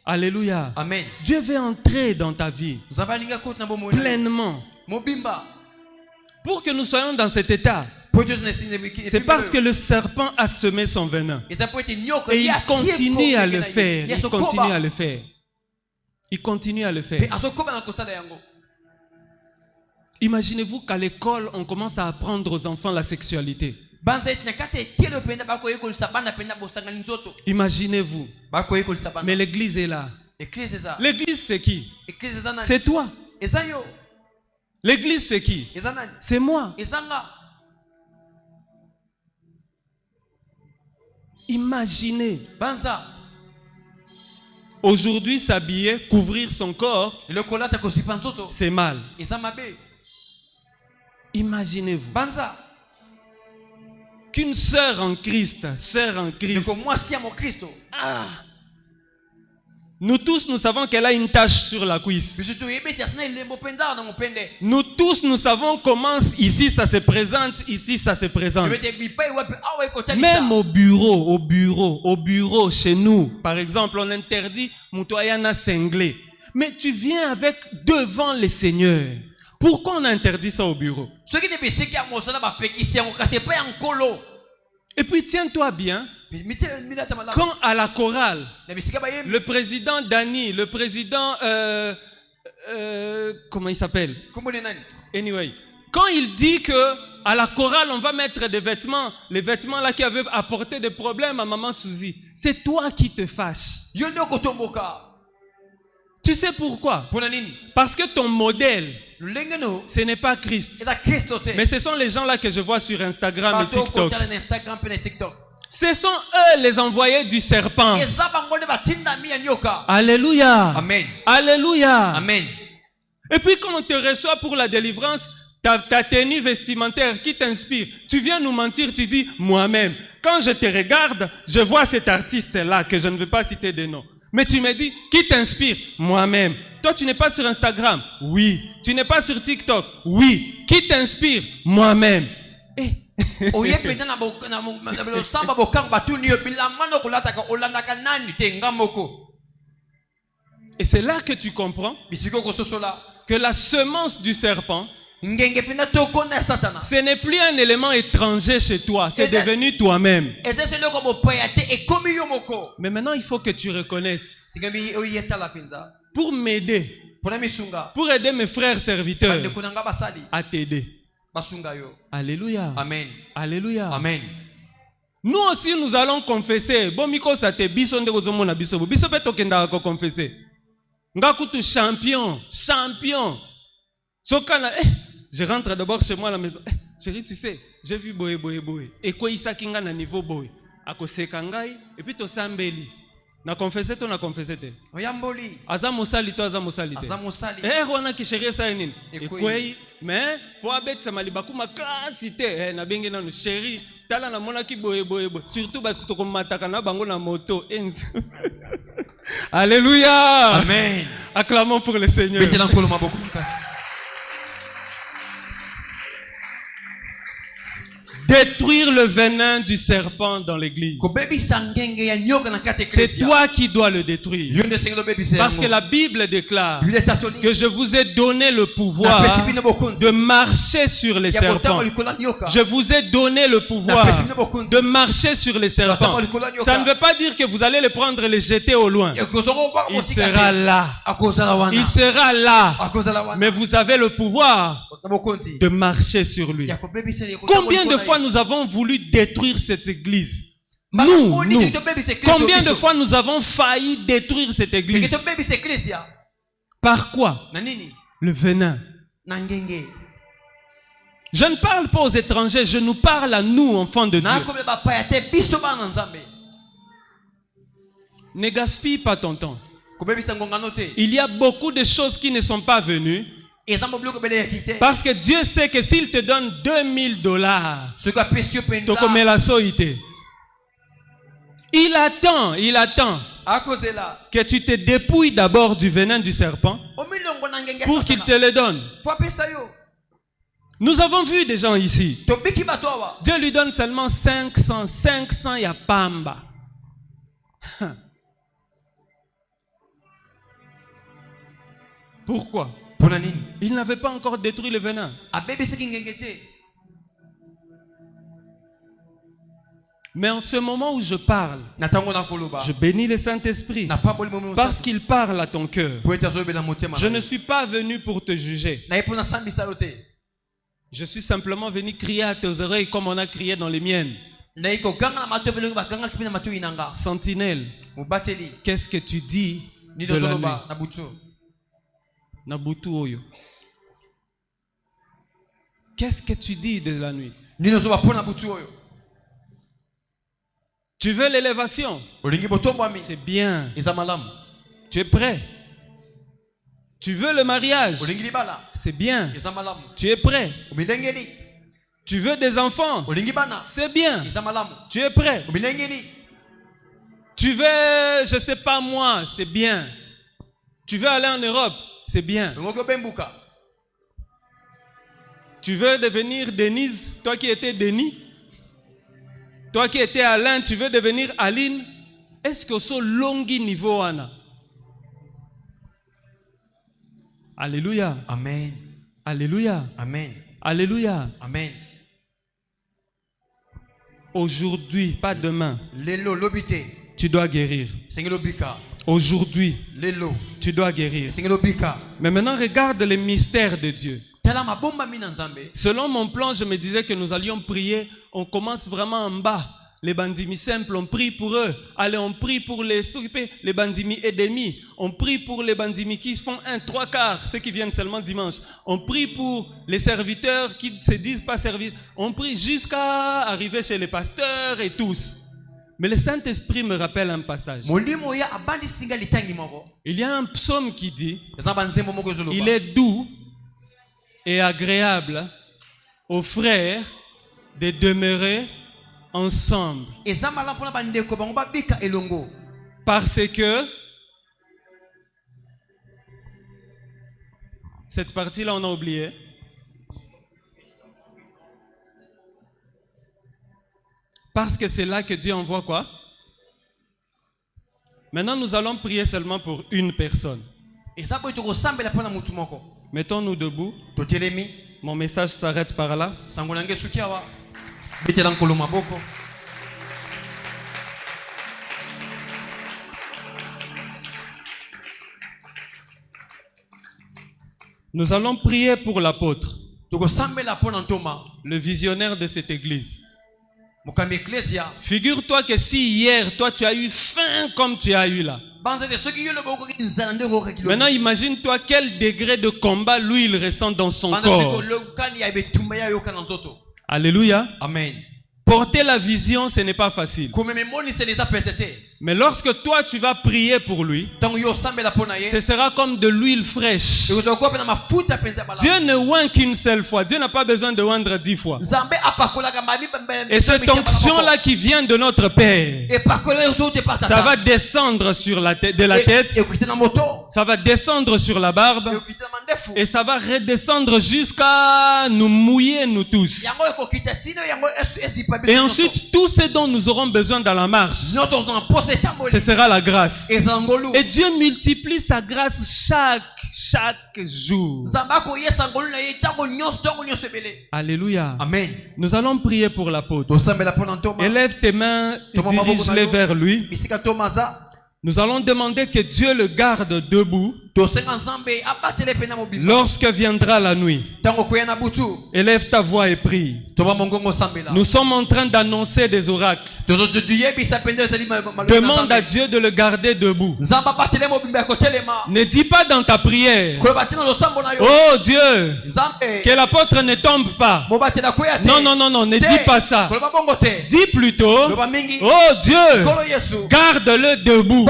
Alléluia. Amen. Dieu veut entrer dans ta vie pleinement. Pour que nous soyons dans cet état, c'est parce que le serpent a semé son venin. Et il continue à le faire. Il continue à le faire. Il continue à le faire. Imaginez-vous qu'à l'école, on commence à apprendre aux enfants la sexualité. Imaginez-vous. Mais l'église est là. L'église, c'est qui? C'est toi. L'église, c'est qui? C'est moi. Imaginez. Aujourd'hui, s'habiller, couvrir son corps, c'est mal. Imaginez-vous qu'une sœur en Christ, nous tous, nous savons qu'elle a une tache sur la cuisse. Nous tous, nous savons comment ici ça se présente, ici ça se présente. Même au bureau, chez nous, par exemple, on interdit Moutoyana cinglé. Mais tu viens avec devant les seigneurs. Pourquoi on interdit ça au bureau? Et puis tiens-toi bien. Quand à la chorale, le président Dani, le président comment il s'appelle? Anyway, quand il dit que à la chorale on va mettre des vêtements, les vêtements là qui avaient apporté des problèmes à maman Suzy, c'est toi qui te fâches. Tu sais pourquoi? Parce que ton modèle, ce n'est pas Christ. Mais ce sont les gens là que je vois sur Instagram et TikTok. Ce sont eux les envoyés du serpent. Alléluia. Amen. Alléluia. Amen. Et puis quand on te reçoit pour la délivrance, ta tenue vestimentaire qui t'inspire, tu viens nous mentir, tu dis moi-même. Quand je te regarde, je vois cet artiste-là que je ne veux pas citer de nom. Mais tu me dis, qui t'inspire? Moi-même. Toi, tu n'es pas sur Instagram? Oui. Tu n'es pas sur TikTok? Oui. Qui t'inspire? Moi-même. Et c'est là que tu comprends que la semence du serpent, ce n'est plus un élément étranger chez toi, c'est devenu toi-même. Mais maintenant, il faut que tu reconnaisses. Pour m'aider, pour aider mes frères serviteurs à t'aider. Alléluia. Amen. Alléluia. Amen. Nous aussi, nous allons confesser. Bomiko sate biso nde kozomona biso. Biso pe tokenda ko confesser. Ngakutu champion. Sokana, je rentre d'abord chez moi à la maison. Chérie, tu sais, j'ai vu boy. Et quoi isa kinga na niveau boy. Akoseka ngai et puis to sambeli. Na confessé to na confessé te. Oyamboli. Aza mosali to aza mosali te. Aza mosali. Wana ki chérie sa nini. Et quoi mais pour abet sa malibaku makasi te. Na bengi na chérie. Tala na mona ki boy. Surtout ba to komataka na bango na moto. Alléluia. Amen. Acclamons pour le Seigneur. Détruire le venin du serpent dans l'église. C'est toi qui dois le détruire. Parce que la Bible déclare que je vous ai donné le pouvoir de marcher sur les serpents. Je vous ai donné le pouvoir de marcher sur les serpents. Ça ne veut pas dire que vous allez les prendre et les jeter au loin. Il sera là. Il sera là. Mais vous avez le pouvoir de marcher sur lui. Combien de fois nous avons voulu détruire cette église? Nous. Combien de fois nous avons failli détruire cette église? Par quoi? Le venin. Je ne parle pas aux étrangers, je nous parle à nous, enfants de Dieu. Ne gaspille pas ton temps. Il y a beaucoup de choses qui ne sont pas venues. Parce que Dieu sait que s'il te donne $2000, il attend que tu te dépouilles d'abord du venin du serpent pour qu'il te le donne. Nous avons vu des gens ici. Dieu lui donne seulement 500 ya pamba. Pourquoi? Il n'avait pas encore détruit le venin. Mais en ce moment où je parle, je bénis le Saint-Esprit parce qu'il parle à ton cœur. Je ne suis pas venu pour te juger. Je suis simplement venu crier à tes oreilles comme on a crié dans les miennes. Sentinelle, qu'est-ce que tu dis de la nuit? Nabutu Oyo. Qu'est-ce que tu dis de la nuit? Tu veux l'élévation? C'est bien. Tu es prêt? Tu veux le mariage? C'est bien. Tu es prêt? Tu veux des enfants? C'est bien. Tu es prêt? Tu veux, je ne sais pas moi, c'est bien. Tu veux aller en Europe? C'est bien. Tu veux devenir Denise, toi qui étais Denis? Toi qui étais Alain, tu veux devenir Aline? Est-ce que ce longi niveau Anna? Alléluia. Amen. Alléluia. Amen. Alléluia. Amen. Aujourd'hui, pas demain, tu dois guérir. Aujourd'hui, tu dois guérir. Mais maintenant, regarde les mystères de Dieu. Selon mon plan, je me disais que nous allions prier. On commence vraiment en bas. Les bandimi simples, on prie pour eux. Allez, on prie pour les bandimi et demi. On prie pour les bandimi qui font 3/4, ceux qui viennent seulement dimanche. On prie pour les serviteurs qui se disent pas serviteurs. On prie jusqu'à arriver chez les pasteurs et tous. Mais le Saint-Esprit me rappelle un passage. Il y a un psaume qui dit: il est doux et agréable aux frères de demeurer ensemble. Parce que cette partie-là, on a oublié. Parce que c'est là que Dieu envoie quoi? Maintenant, nous allons prier seulement pour une personne. Mettons-nous debout. Mon message s'arrête par là. Nous allons prier pour l'apôtre, le visionnaire de cette église. Figure-toi que si hier, toi, tu as eu faim comme tu as eu là. Maintenant, imagine-toi quel degré de combat lui, il ressent dans son corps. Alléluia. Amen. Porter la vision, ce n'est pas facile. Mais lorsque toi, tu vas prier pour lui, ce sera comme de l'huile fraîche. Dieu ne oint qu'une seule fois. Dieu n'a pas besoin de oindre 10 fois. Et cette onction-là qui vient de notre Père, ça va descendre sur la tête, de la tête, ça va descendre sur la barbe, et ça va redescendre jusqu'à nous mouiller, nous tous. Et ensuite, tout ce dont nous aurons besoin dans la marche, ce sera la grâce. Et Dieu multiplie sa grâce chaque jour. Alléluia. Amen. Nous allons prier pour l'apôtre. Élève tes mains et dirige-les vers lui. Nous allons demander que Dieu le garde debout lorsque viendra la nuit. Élève ta voix et prie. Nous sommes en train d'annoncer des oracles. Demande à Dieu de le garder debout. Ne dis pas dans ta prière: oh Dieu, que l'apôtre ne tombe pas. Non, non, non, non, ne dis pas ça. Dis plutôt: oh Dieu, garde-le debout.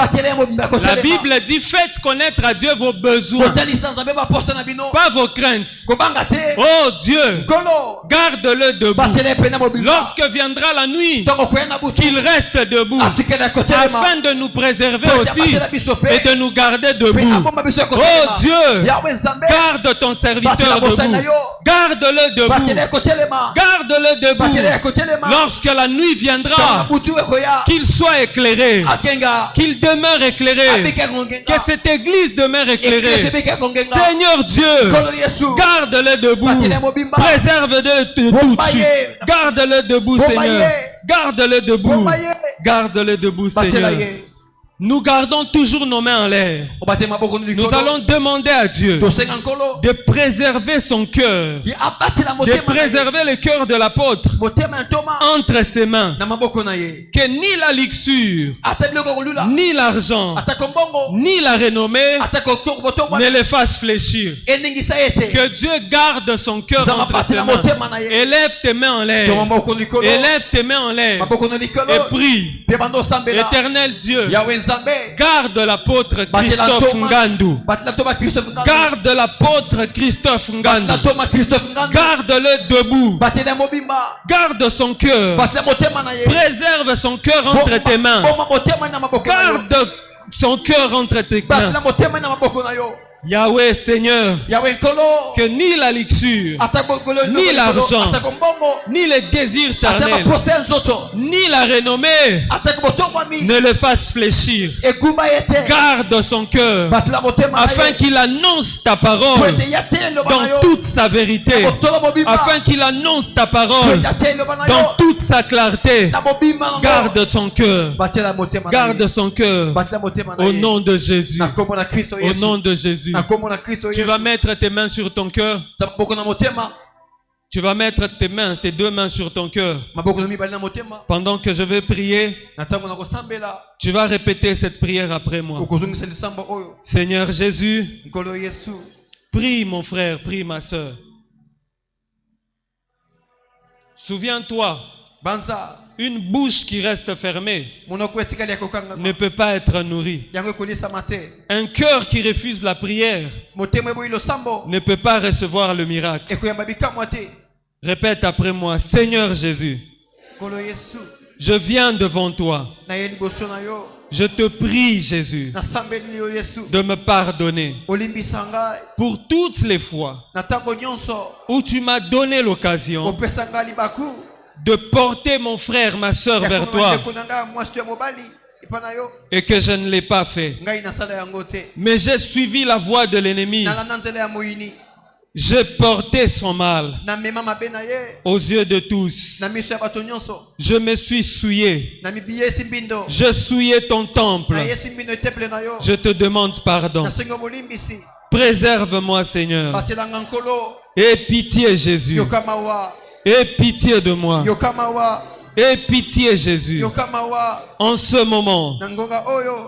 La Bible dit: faites connaître à Dieu vos besoins, pas vos craintes. Oh Dieu, garde-le debout. Lorsque viendra la nuit, qu'il reste debout, afin de nous préserver aussi et de nous garder debout. Oh Dieu, garde ton serviteur debout. Garde-le debout. Garde-le debout. Lorsque la nuit viendra, qu'il soit éclairé, qu'il demeure éclairé, que cette église demeure éclairée. Seigneur Dieu, garde-le debout. Préserve-le de toute chute. Garde-le debout, Seigneur. Garde-le debout. Garde-le debout, Seigneur. Nous gardons toujours nos mains en l'air. Nous allons demander à Dieu de préserver son cœur, de préserver le cœur de l'apôtre entre ses mains. Que ni la luxure, ni l'argent, ni la renommée ne le fasse fléchir. Que Dieu garde son cœur entre ses mains. Élève tes mains en l'air. Élève tes mains en l'air. Et prie. Éternel Dieu, garde l'apôtre Christophe Ngandou. Garde l'apôtre Christophe Ngandou. Garde-le debout. Garde son cœur. Préserve son cœur entre tes mains. Garde son cœur entre tes mains. Yahweh Seigneur, que ni la luxure, ni l'argent, ni les désirs charnels, ni la renommée ne le fassent fléchir. Garde son cœur afin qu'il annonce ta parole dans toute sa vérité, afin qu'il annonce ta parole dans toute sa clarté. Garde son cœur, garde son cœur au nom de Jésus, au nom de Jésus. Tu vas mettre tes mains sur ton cœur. Tu vas mettre tes deux mains sur ton cœur. Pendant que je vais prier, tu vas répéter cette prière après moi. Seigneur Jésus, prie mon frère, prie ma soeur. Souviens-toi, une bouche qui reste fermée ne peut pas être nourrie. Un cœur qui refuse la prière ne peut pas recevoir le miracle. Répète après moi, Seigneur Jésus, je viens devant toi. Je te prie, Jésus, de me pardonner pour toutes les fois où tu m'as donné l'occasion de porter mon frère, ma soeur vers toi et que je ne l'ai pas fait. Mais j'ai suivi la voie de l'ennemi. J'ai porté son mal aux yeux de tous. Je me suis souillé. Je souillais ton temple. Je te demande pardon. Préserve-moi, Seigneur. Aie pitié, Jésus. Aie pitié de moi. Aie pitié, Jésus. En ce moment,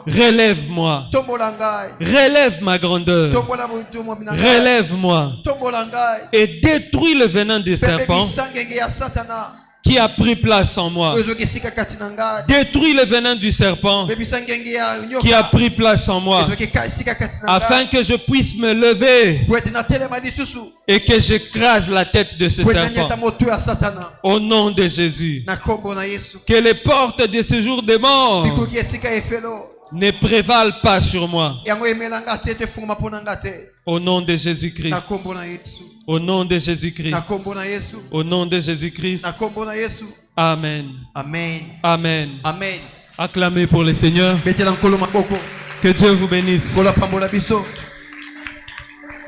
relève-moi. Relève ma grandeur. Relève-moi. Et détruis le venin du serpent qui a pris place en moi. Détruis le venin du serpent qui a pris place en moi, afin que je puisse me lever et que j'écrase la tête de ce serpent. Au nom de Jésus. Que les portes de ce jour des morts ne prévalent pas sur moi. Au nom de Jésus-Christ. Au nom de Jésus-Christ. Au nom de Jésus-Christ. Amen. Amen. Amen. Amen. Acclamez pour le Seigneur. Que Dieu vous bénisse.